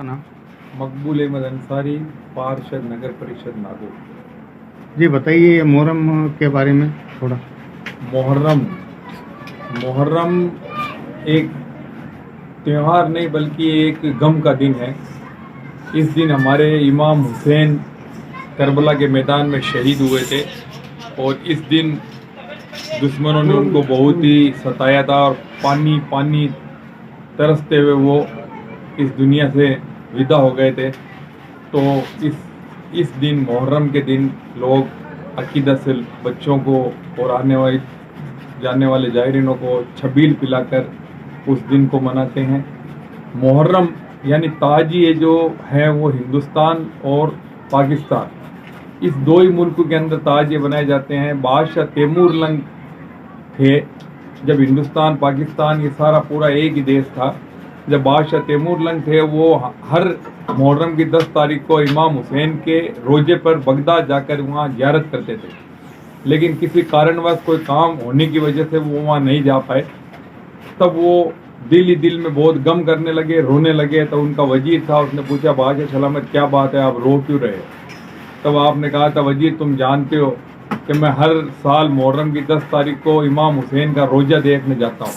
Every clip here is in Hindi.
ना। मकबूल अहमद अंसारी, पार्षद नगर परिषद नागौर। जी बताइए ये मोहर्रम के बारे में थोड़ा। मुहर्रम मुहर्रम एक त्यौहार नहीं बल्कि एक गम का दिन है। इस दिन हमारे इमाम हुसैन करबला के मैदान में शहीद हुए थे और इस दिन दुश्मनों ने उनको बहुत ही सताया था और पानी पानी तरसते हुए वो इस दुनिया से विदा हो गए थे। तो इस दिन मुहर्रम के दिन लोग अकीदत से बच्चों को और आने वाले जाने वाले जायरीनों को छबील पिलाकर उस दिन को मनाते हैं। मुहर्रम यानी ताजिए जो है वो हिंदुस्तान और पाकिस्तान, इस दो ही मुल्क के अंदर ताजिए बनाए जाते हैं। बादशाह तैमूर लंग थे जब हिंदुस्तान पाकिस्तान ये सारा पूरा एक ही देश था। जब बादशाह तैमूर लंग थे वो हर मुहर्रम की 10 तारीख को इमाम हुसैन के रोजे पर बगदाद जाकर वहाँ ज़ियारत करते थे, लेकिन किसी कारणवश कोई काम होने की वजह से वो वहाँ नहीं जा पाए। तब वो दिल ही दिल में बहुत गम करने लगे, रोने लगे। तो उनका वजीर था, उसने पूछा बादशाह सलामत क्या बात है, आप रो क्यों रहे हो? तब आपने कहा था वजीर तुम जानते हो कि मैं हर साल मुहर्रम की 10 तारीख को इमाम हुसैन का रोज़ा देखने जाता हूँ,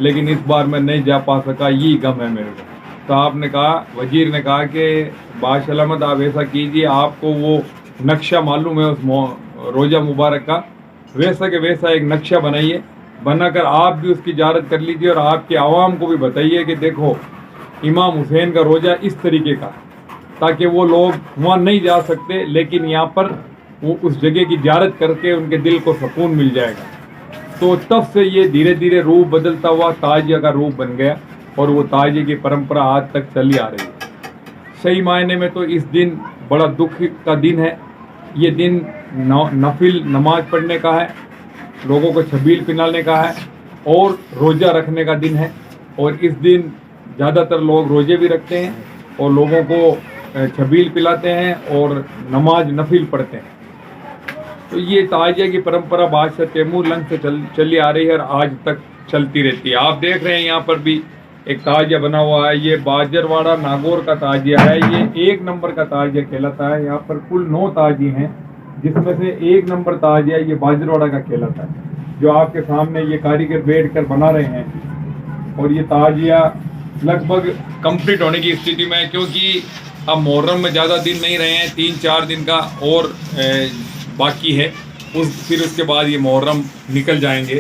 लेकिन इस बार मैं नहीं जा पा सका, यही गम है मेरे को। तो आपने कहा, वजीर ने कहा कि बादशाह सलामत आप ऐसा कीजिए, आपको वो नक्शा मालूम है उस रोज़ा मुबारक का, वैसा के वैसा एक नक्शा बनाइए, बनाकर आप भी उसकी ज़ियारत कर लीजिए और आपके आवाम को भी बताइए कि देखो इमाम हुसैन का रोज़ा इस तरीके का, ताकि वो लोग वहाँ नहीं जा सकते लेकिन यहाँ पर वो उस जगह की ज़ियारत करके उनके दिल को सुकून मिल जाएगा। तो तब से ये धीरे धीरे रूप बदलता हुआ ताजिया का रूप बन गया और वो ताजिए की परंपरा आज तक चली आ रही है। सही मायने में तो इस दिन बड़ा दुख का दिन है। ये दिन नफिल नमाज पढ़ने का है, लोगों को छबील पिलाने का है और रोज़ा रखने का दिन है। और इस दिन ज़्यादातर लोग रोज़े भी रखते हैं और लोगों को छबील पिलाते हैं और नमाज नफिल पढ़ते हैं। तो ये ताजिया की परंपरा बादशाह तैमूर लंग से चली आ रही है और आज तक चलती रहती है। आप देख रहे हैं यहाँ पर भी एक ताजिया बना हुआ है, ये बाजरवाड़ा नागौर का ताजिया है। ये 1 नंबर का ताजिया कहलाता है। यहाँ पर कुल 9 ताजिए हैं, जिसमें से 1 नंबर ताजिया ये बाजरवाड़ा का कहलाता है, जो आपके सामने ये कारीगर बैठ कर बना रहे हैं। और ये ताजिया लगभग कंप्लीट होने की स्थिति में है, क्योंकि अब मुहर्रम में ज़्यादा दिन नहीं रहे हैं, 3-4 दिन का और बाकी है। फिर उसके बाद ये मुहर्रम निकल जाएंगे।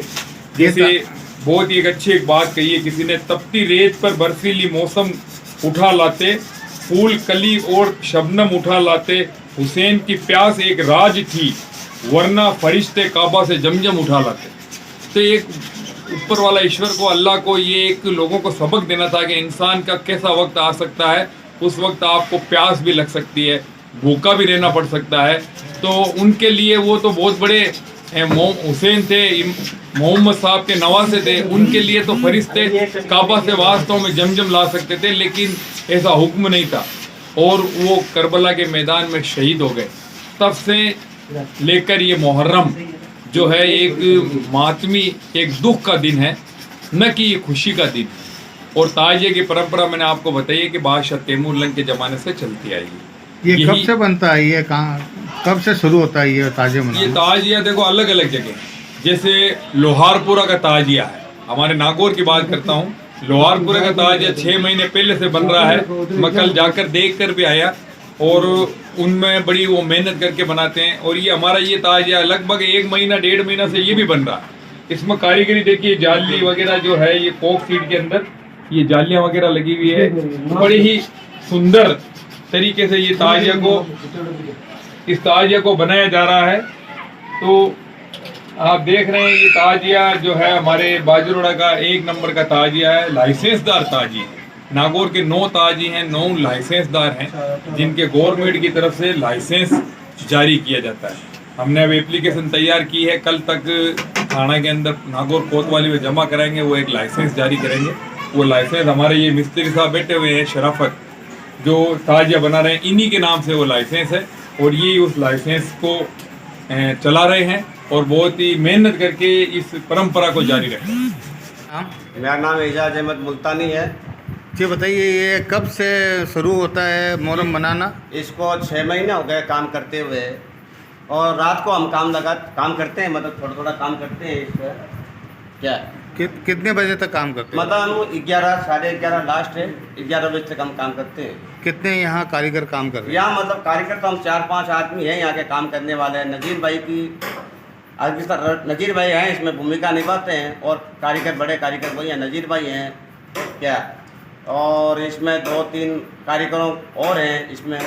जैसे बहुत ही एक अच्छी एक बात कही है किसी ने, तपती रेत पर बर्फीली मौसम उठा लाते, फूल कली और शबनम उठा लाते, हुसैन की प्यास एक राज थी, वरना फरिश्ते काबा से जमजम उठा लाते। तो एक ऊपर वाला ईश्वर को, अल्लाह को, ये एक लोगों को सबक देना था कि इंसान का कैसा वक्त आ सकता है। उस वक्त आपको प्यास भी लग सकती है, भूखा भी रहना पड़ सकता है। तो उनके लिए वो तो बहुत बड़े हुसैन थे, मोहम्मद साहब के नवासे थे, उनके लिए तो फरिश्ते काबा से वास्तव में जमजम ला सकते थे, लेकिन ऐसा हुक्म नहीं था और वो करबला के मैदान में शहीद हो गए। तब से लेकर ये मुहर्रम जो है एक मातमी, एक दुख का दिन है, न कि ये खुशी का दिन। और ताजिए की परंपरा मैंने आपको बताई है कि बादशाह तैमूर लंग के ज़माने से चलती आई है। ये कब से बनता है, ये कहाँ कब से शुरू होता है ये ताजिया मनाना? ये ताजिया देखो अलग अलग जगह, जैसे लोहारपुरा का ताजिया है, हमारे नागौर की बात करता हूँ। लोहारपुरा का ताजिया 6 महीने पहले से बन रहा है। मैं कल जाकर देख कर भी आया और उनमें बड़ी वो मेहनत करके बनाते हैं। और ये हमारा ये ताजिया लगभग 1 महीना 1.5 महीना से ये भी बन रहा है। इसमें कारीगरी देखिए, जाली वगैरह जो है, ये कोक सीड के अंदर ये जालियाँ वगैरह लगी हुई है। बड़े ही सुंदर तरीके से ये ताजिया को, इस ताजिया को बनाया जा रहा है। तो आप देख रहे हैं ये ताजिया जो है हमारे बाजरोड़ा का 1 नंबर का ताजिया है, लाइसेंसदार ताजी। नागौर के 9 ताजी हैं, 9 लाइसेंसदार हैं, जिनके गवर्नमेंट की तरफ से लाइसेंस जारी किया जाता है। हमने अब एप्लीकेशन तैयार की है, कल तक थाना के अंदर नागौर कोतवाली में जमा कराएंगे, वो एक लाइसेंस जारी करेंगे। वो लाइसेंस हमारे ये मिस्त्री साहब बैठे हुए हैं शराफत, जो ताजिया बना रहे हैं, इन्हीं के नाम से वो लाइसेंस है और ये उस लाइसेंस को चला रहे हैं और बहुत ही मेहनत करके इस परंपरा को जारी रखें। मेरा नाम एजाज अहमद मुल्तानी है। जी बताइए, ये कब से शुरू होता है मोहर्रम मनाना? इसको 6 महीने हो गए काम करते हुए, और रात को हम काम करते हैं, मतलब थोड़ा थोड़ा काम करते हैं इस पर। क्या कितने बजे तक काम करते हैं? मतलब हम 11 साढ़े 11 लास्ट है, 11 बजे तक हम काम करते हैं। कितने यहाँ कारीगर काम कर रहे हैं? यहाँ मतलब कारीगर तो हम 4-5 आदमी हैं यहाँ के काम करने वाले हैं। नज़ीर भाई हैं इसमें भूमिका निभाते हैं, और कारीगर बड़े कारीगर वही हैं, नज़ीर भाई हैं क्या, और इसमें 2-3 कारीगरों और हैं इसमें।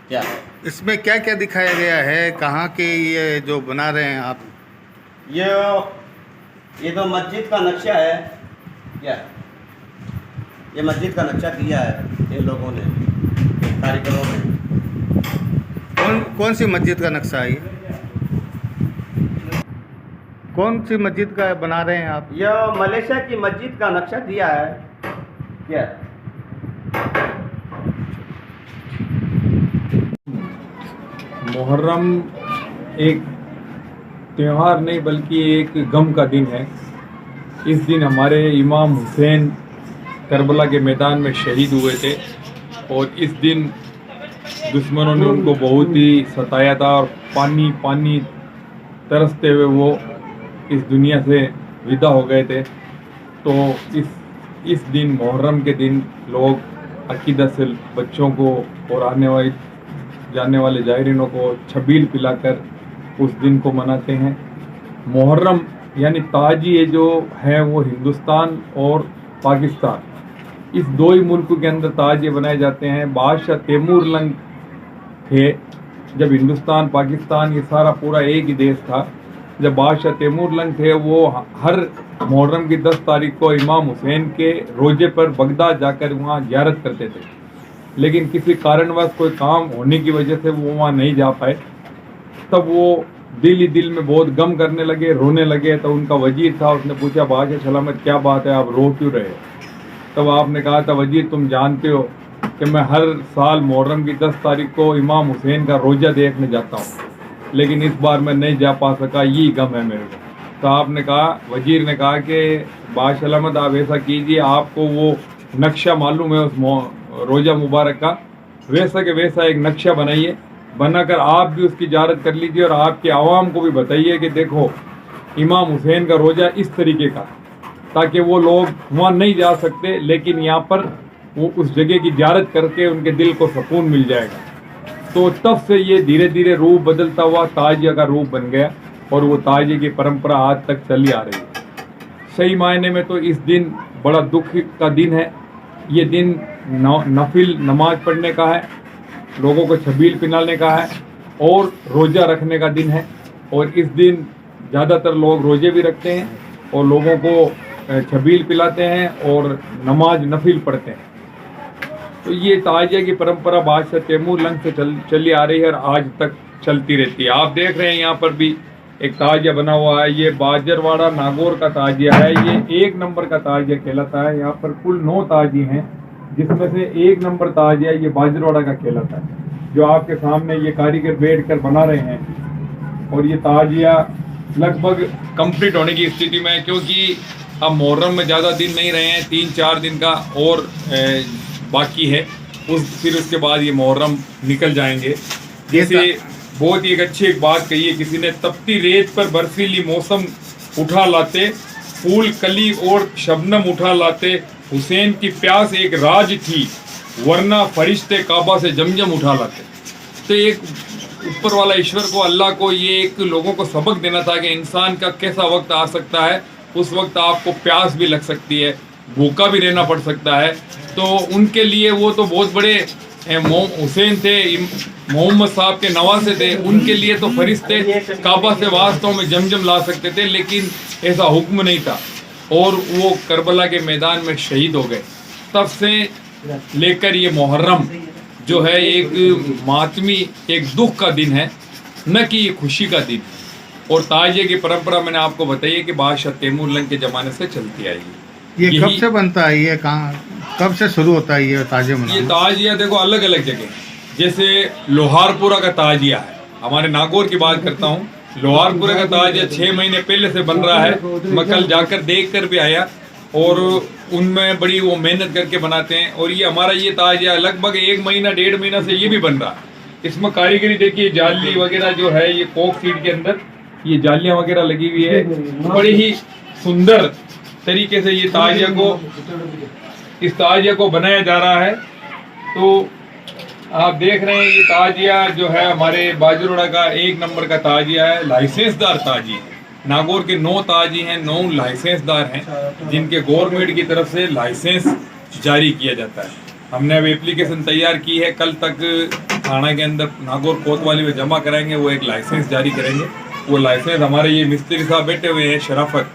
क्या इसमें क्या क्या दिखाया गया है? कहाँ के ये जो बना रहे हैं आप? ये तो मस्जिद का नक्शा है। क्या ये मस्जिद का नक्शा दिया है इन लोगों ने, कारीगरों ने। कौन सी मस्जिद का नक्शा है ये? कौन सी मस्जिद का बना रहे हैं आप? यह मलेशिया की मस्जिद का नक्शा दिया है। क्या मुहर्रम एक त्यौहार नहीं बल्कि एक गम का दिन है। इस दिन हमारे इमाम हुसैन करबला के मैदान में शहीद हुए थे, और इस दिन दुश्मनों ने उनको बहुत ही सताया था, और पानी पानी तरसते हुए वो इस दुनिया से विदा हो गए थे। तो इस दिन मुहर्रम के दिन लोग अकीदत से बच्चों को और आने जाने वाले जायरीनों को छबील पिलाकर उस दिन को मनाते हैं। मुहर्रम यानी ताजिए जो है वो हिंदुस्तान और पाकिस्तान, इस दो ही मुल्क के अंदर ताजिए बनाए जाते हैं। बादशाह तैमूर लंग थे जब हिंदुस्तान पाकिस्तान ये सारा पूरा एक ही देश था। जब बादशाह तैमूर लंग थे वो हर मुहर्रम की 10 तारीख को इमाम हुसैन के रोजे पर बगदाद जाकर वहाँ ज़ियारत करते थे, लेकिन किसी कारणवश कोई काम होने की वजह से वो वहाँ नहीं जा पाए। तब वो दिल ही दिल में बहुत गम करने लगे, रोने लगे। तो उनका वजीर था, उसने पूछा बादशाह सलामत क्या बात है, आप रो क्यों रहे? तब आपने कहा था वजीर तुम जानते हो कि मैं हर साल मुहर्रम की 10 तारीख को इमाम हुसैन का रोज़ा देखने जाता हूँ, लेकिन इस बार मैं नहीं जा पा सका, यही गम है मेरे को। तो आपने कहा, वजीर ने कहा कि बादशाह सलामत आप ऐसा कीजिए, आपको वो नक्शा मालूम है उस रोज़ा मुबारक का, वैसा के वैसा एक नक्शा बनाइए, बनाकर आप भी उसकी ज़ियारत कर लीजिए, और आपके आवाम को भी बताइए कि देखो इमाम हुसैन का रोज़ा इस तरीके का, ताकि वो लोग वहाँ नहीं जा सकते लेकिन यहाँ पर वो उस जगह की ज़ियारत करके उनके दिल को सुकून मिल जाएगा। तो तब से ये धीरे धीरे रूप बदलता हुआ ताजिया का रूप बन गया, और वो ताजिए की परंपरा आज तक चली आ रही है। सही मायने में तो इस दिन बड़ा दुख का दिन है। ये दिन नफिल नमाज पढ़ने का है, लोगों को छबील पिलाने का है, और रोज़ा रखने का दिन है। और इस दिन ज़्यादातर लोग रोज़े भी रखते हैं और लोगों को छबील पिलाते हैं और नमाज नफिल पढ़ते हैं। तो ये ताजिया की परंपरा बादशाह तैमूर लंग से चली आ रही है और आज तक चलती रहती है। आप देख रहे हैं यहाँ पर भी एक ताजिया बना हुआ है, ये बाजरवाड़ा नागौर का ताजिया है। ये 1 नंबर का ताजिया कहलाता है। यहाँ पर कुल 9 ताजिए हैं, जिसमें से 1 नंबर ताजिया ये बाजरवाड़ा का कहलाता है, जो आपके सामने ये कारीगर बैठ कर बना रहे हैं। और ये ताजिया लगभग कंप्लीट होने की स्थिति में है, क्योंकि अब मुहर्रम में ज़्यादा दिन नहीं रहे हैं, 3-4 दिन का और बाकी है। फिर उसके बाद ये मुहर्रम निकल जाएंगे। जैसे बहुत ही एक बात कही है किसी ने, तपती रेत पर बर्फीली मौसम उठा लाते, फूल कली और शबनम उठा लाते, हुसैन की प्यास एक राज थी, वरना फरिश्ते काबा से जमजम उठा लाते। तो एक ऊपर वाला ईश्वर को, अल्लाह को, ये एक लोगों को सबक देना था कि इंसान का कैसा वक्त आ सकता है। उस वक्त आपको प्यास भी लग सकती है, भूखा भी रहना पड़ सकता है। तो उनके लिए वो तो बहुत बड़े हुसैन थे, मोहम्मद साहब के नवासे थे, उनके लिए तो फरिश्ते काबा से वास्तव में जमजम ला सकते थे, लेकिन ऐसा हुक्म नहीं था और वो करबला के मैदान में शहीद हो गए। तब से लेकर ये मुहर्रम जो है एक मातमी, एक दुख का दिन है, न कि ये खुशी का दिन। और ताजिए की परंपरा मैंने आपको बताई है कि बादशाह तैमूर लंग के ज़माने से चलती आई है। ये कब से बनता है? ये कब से शुरू होता है ये ताजिया मनाना? ये ताजिया देखो अलग अलग जगह, जैसे लोहारपुरा का ताजिया है, हमारे नागौर की बात करता हूँ। लोहारपुरा का ताजिया 6 महीने पहले से बन रहा है। मैं कल जाकर देख कर भी आया। और उनमें बड़ी वो मेहनत करके बनाते हैं। और ये हमारा ये ताजिया लगभग 1 महीना 1.5 महीना से ये भी बन रहा है। इसमें कारीगरी देखिए, जाली वगैरह जो है ये कोक सीड के अंदर ये जालियां वगैरह लगी हुई है। बड़ी ही सुंदर तरीके से ये इस ताजिया को बनाया जा रहा है। तो आप देख रहे हैं ये ताजिया जो है हमारे बाजरोड़ा का 1 नंबर का ताजिया है, लाइसेंसदार ताजी है। नागौर के 9 ताजी हैं, 9 लाइसेंसदार हैं जिनके गवर्नमेंट की तरफ से लाइसेंस जारी किया जाता है। हमने अब एप्लीकेशन तैयार की है, कल तक थाना के अंदर नागौर कोतवाली में जमा कराएंगे, वो एक लाइसेंस जारी करेंगे। वो लाइसेंस हमारे ये मिस्त्री साहब बैठे हुए हैं शराफत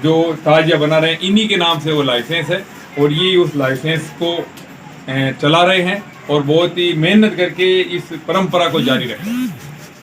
जो ताजिया बना रहे हैं, इन्हीं के नाम से वो लाइसेंस है और ये उस लाइसेंस को चला रहे हैं और बहुत ही मेहनत करके इस परंपरा को जारी रखें।